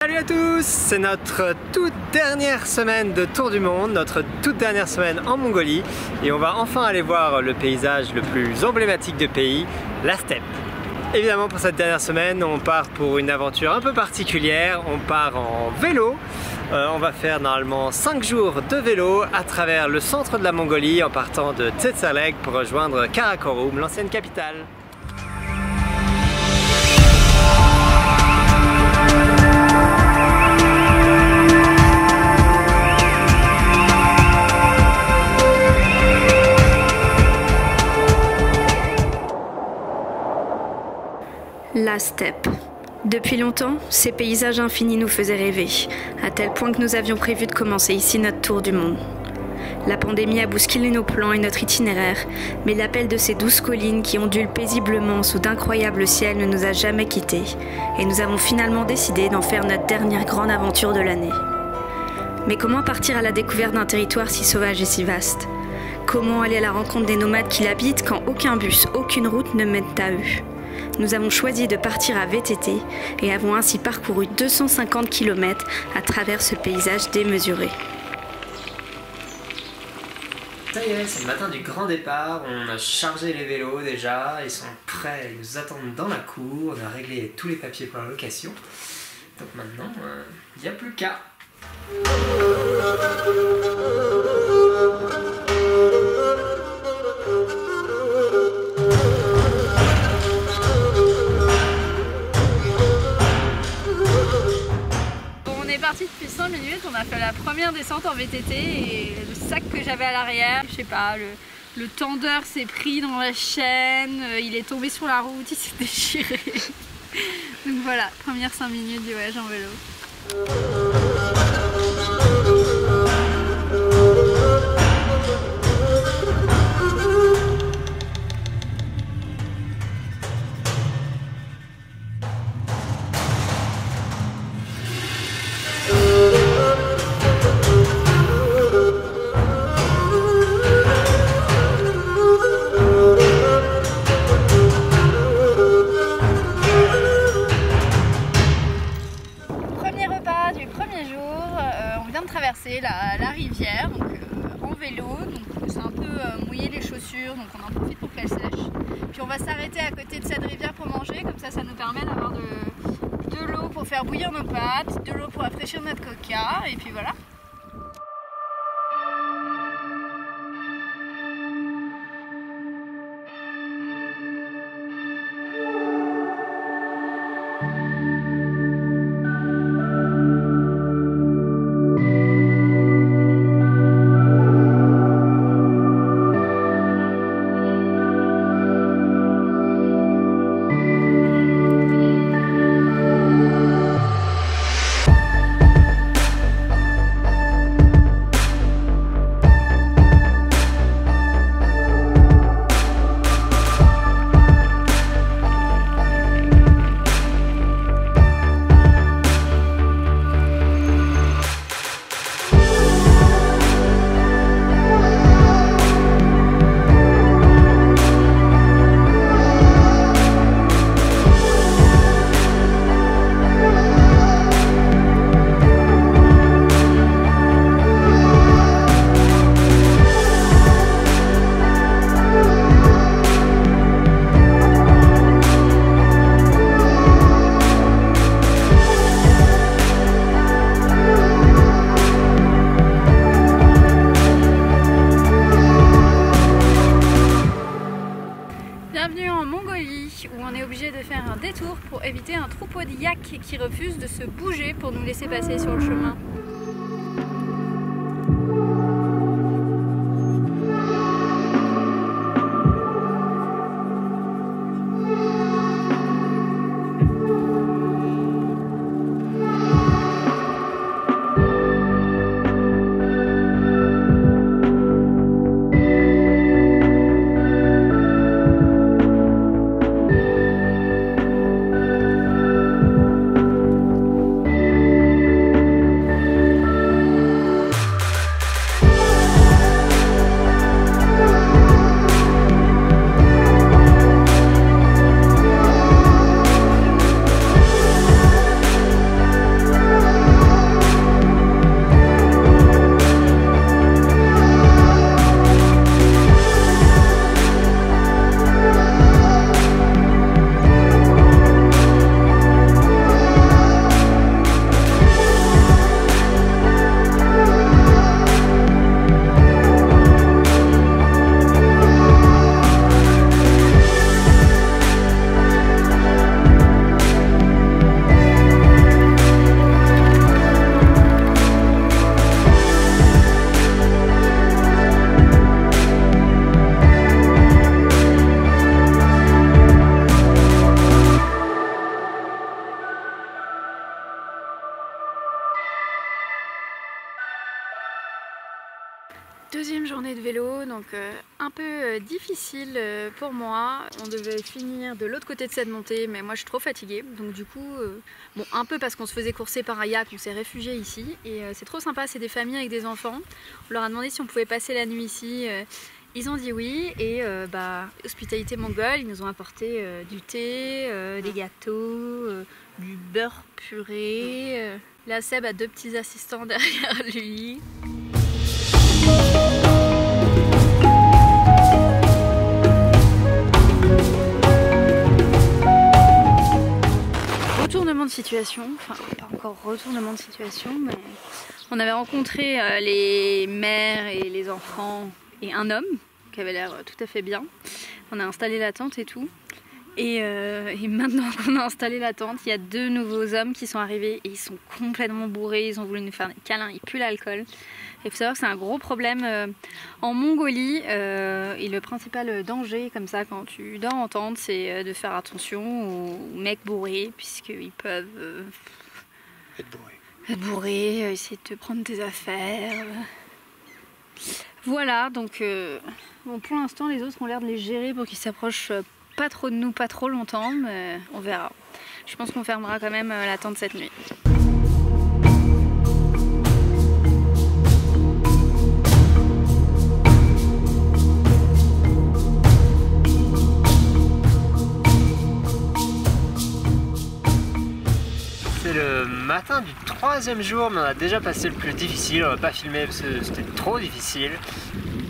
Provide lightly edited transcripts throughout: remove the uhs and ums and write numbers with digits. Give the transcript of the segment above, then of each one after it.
Salut à tous, c'est notre toute dernière semaine de tour du monde, notre toute dernière semaine en Mongolie et on va enfin aller voir le paysage le plus emblématique du pays, la steppe. Évidemment pour cette dernière semaine on part pour une aventure un peu particulière, on part en vélo. On va faire normalement 5 jours de vélo à travers le centre de la Mongolie en partant de Tsetserleg pour rejoindre Karakorum, l'ancienne capitale. La steppe. Depuis longtemps, ces paysages infinis nous faisaient rêver, à tel point que nous avions prévu de commencer ici notre tour du monde. La pandémie a bousculé nos plans et notre itinéraire, mais l'appel de ces douces collines qui ondulent paisiblement sous d'incroyables ciels ne nous a jamais quittés, et nous avons finalement décidé d'en faire notre dernière grande aventure de l'année. Mais comment partir à la découverte d'un territoire si sauvage et si vaste? Comment aller à la rencontre des nomades qui l'habitent quand aucun bus, aucune route ne mène à eux? Nous avons choisi de partir à VTT et avons ainsi parcouru 250 km à travers ce paysage démesuré. Ça y est, c'est le matin du grand départ, on a chargé les vélos déjà, ils sont prêts, ils nous attendent dans la cour, on a réglé tous les papiers pour la location. Donc maintenant, il n'y a plus qu'à. On est parti depuis 5 minutes, on a fait la première descente en VTT et le sac que j'avais à l'arrière, je sais pas, le tendeur s'est pris dans la chaîne, il est tombé sur la route, il s'est déchiré. Donc voilà, première 5 minutes du voyage en vélo. Traverser la rivière donc, en vélo, donc c'est un peu mouillé les chaussures, donc on en profite pour qu'elles sèchent. Puis on va s'arrêter à côté de cette rivière pour manger, comme ça nous permet d'avoir de l'eau pour faire bouillir nos pâtes, de l'eau pour rafraîchir notre coca, et puis voilà. Bienvenue en Mongolie où on est obligé de faire un détour pour éviter un troupeau de yaks qui refuse de se bouger pour nous laisser passer sur le chemin. Deuxième journée de vélo, donc un peu difficile pour moi. On devait finir de l'autre côté de cette montée, mais moi je suis trop fatiguée. Donc du coup, bon, un peu parce qu'on se faisait courser par un yak, on s'est réfugié ici. Et c'est trop sympa, c'est des familles avec des enfants. On leur a demandé si on pouvait passer la nuit ici. Ils ont dit oui, et hospitalité mongole, ils nous ont apporté du thé, des gâteaux, du beurre puré. Là, Seb a 2 petits assistants derrière lui. Retournement de situation, enfin pas encore retournement de situation, mais on avait rencontré les mères et les enfants et un homme qui avait l'air tout à fait bien. On a installé la tente et tout. Et maintenant qu'on a installé la tente, il y a 2 nouveaux hommes qui sont arrivés et ils sont complètement bourrés, ils ont voulu nous faire des câlins, ils puent l'alcool. Il faut savoir que c'est un gros problème en Mongolie et le principal danger comme ça quand tu dors en tente, c'est de faire attention aux mecs bourrés puisqu'ils peuvent être bourrés, essayer de te prendre tes affaires. Voilà, donc bon, pour l'instant les autres ont l'air de les gérer pour qu'ils s'approchent pas trop de nous, pas trop longtemps, mais on verra. Je pense qu'on fermera quand même la tente cette nuit. C'est le matin du 3e jour, mais on a déjà passé le plus difficile. On va pas filmer parce que c'était trop difficile.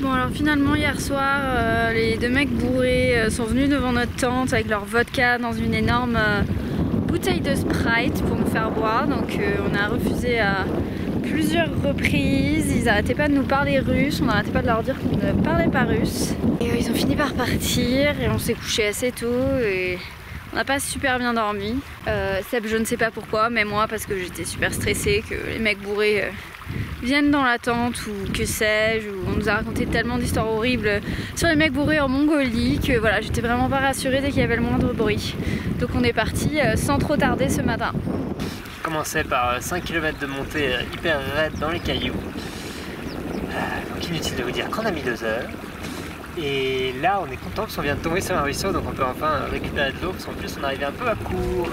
Bon alors finalement hier soir, les 2 mecs bourrés sont venus devant notre tente avec leur vodka dans une énorme bouteille de Sprite pour nous faire boire. Donc on a refusé à plusieurs reprises. Ils n'arrêtaient pas de nous parler russe, on n'arrêtait pas de leur dire qu'on ne parlait pas russe. Et ils ont fini par partir et on s'est couché assez tôt et on n'a pas super bien dormi. Seb, je ne sais pas pourquoi, mais moi parce que j'étais super stressée que les mecs bourrés viennent dans la tente ou que sais-je. On nous a raconté tellement d'histoires horribles sur les mecs bourrés en Mongolie que voilà, j'étais vraiment pas rassurée dès qu'il y avait le moindre bruit. Donc on est parti sans trop tarder ce matin. On commençait par 5 km de montée hyper raide dans les cailloux. Donc inutile de vous dire qu'on a mis 2 heures. Et là on est content parce qu'on vient de tomber sur un ruisseau, donc on peut enfin récupérer de l'eau parce qu'en plus on arrivait un peu à court.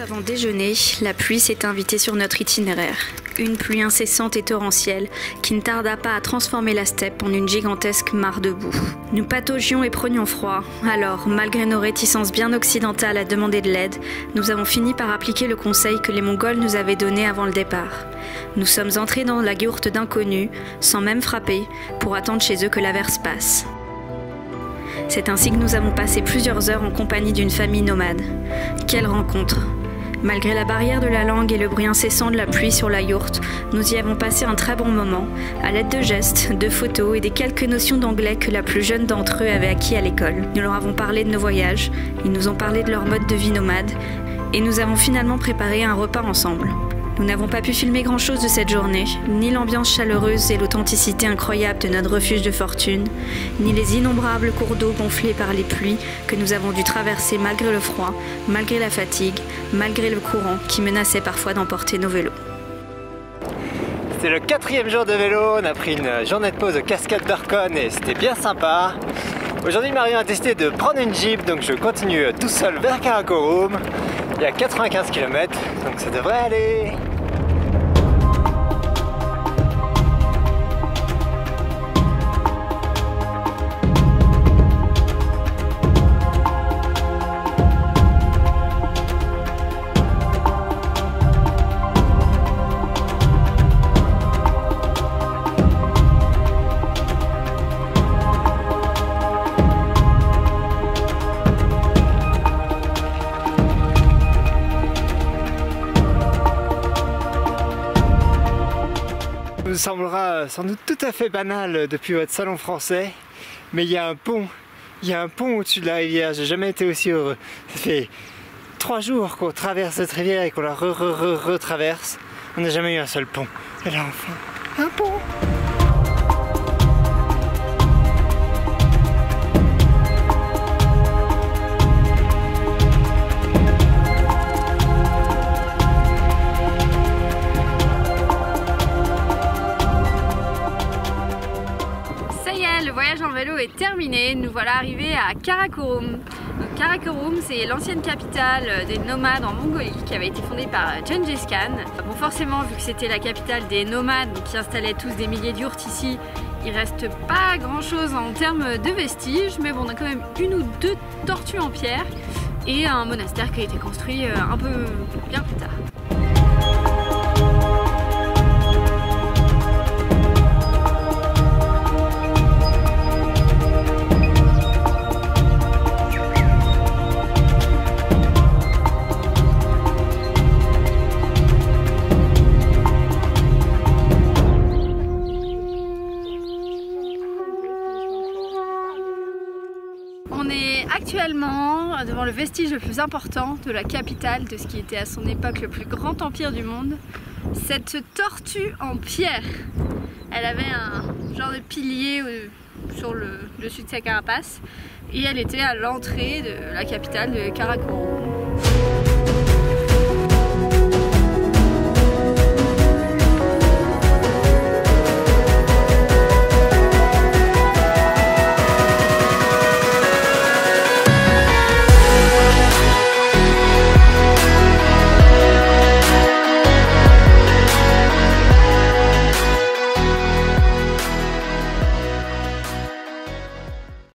Avant déjeuner, la pluie s'est invitée sur notre itinéraire. Une pluie incessante et torrentielle qui ne tarda pas à transformer la steppe en une gigantesque mare de boue. Nous pataugions et prenions froid. Alors, malgré nos réticences bien occidentales à demander de l'aide, nous avons fini par appliquer le conseil que les Mongols nous avaient donné avant le départ. Nous sommes entrés dans la yourte d'inconnus, sans même frapper, pour attendre chez eux que l'averse passe. C'est ainsi que nous avons passé plusieurs heures en compagnie d'une famille nomade. Quelle rencontre! Malgré la barrière de la langue et le bruit incessant de la pluie sur la yourte, nous y avons passé un très bon moment, à l'aide de gestes, de photos et des quelques notions d'anglais que la plus jeune d'entre eux avait acquis à l'école. Nous leur avons parlé de nos voyages, ils nous ont parlé de leur mode de vie nomade, et nous avons finalement préparé un repas ensemble. Nous n'avons pas pu filmer grand-chose de cette journée, ni l'ambiance chaleureuse et l'authenticité incroyable de notre refuge de fortune, ni les innombrables cours d'eau gonflés par les pluies que nous avons dû traverser malgré le froid, malgré la fatigue, malgré le courant qui menaçait parfois d'emporter nos vélos. C'était le 4e jour de vélo, on a pris une journée de pause au cascade d'Orkhon et c'était bien sympa. Aujourd'hui Marion a décidé de prendre une Jeep, donc je continue tout seul vers Karakorum. Il y a 95 km, donc ça devrait aller. pas sans doute tout à fait banal depuis votre salon français, mais il y a un pont. Il y a un pont au-dessus de la rivière, j'ai jamais été aussi heureux. Ça fait 3 jours qu'on traverse cette rivière et qu'on la retraverse. On n'a jamais eu un seul pont. Et là enfin, un pont. Le voyage en vélo est terminé, nous voilà arrivés à Karakorum. Donc, Karakorum, c'est l'ancienne capitale des nomades en Mongolie qui avait été fondée par Gengis Khan. Bon, forcément, vu que c'était la capitale des nomades qui installaient tous des milliers d'yurts ici, il reste pas grand chose en termes de vestiges, mais bon, on a quand même 1 ou 2 tortues en pierre et un monastère qui a été construit un peu bien plus tard. On est actuellement devant le vestige le plus important de la capitale de ce qui était à son époque le plus grand empire du monde. Cette tortue en pierre, elle avait un genre de pilier sur le dessus de sa carapace et elle était à l'entrée de la capitale de Karakorum.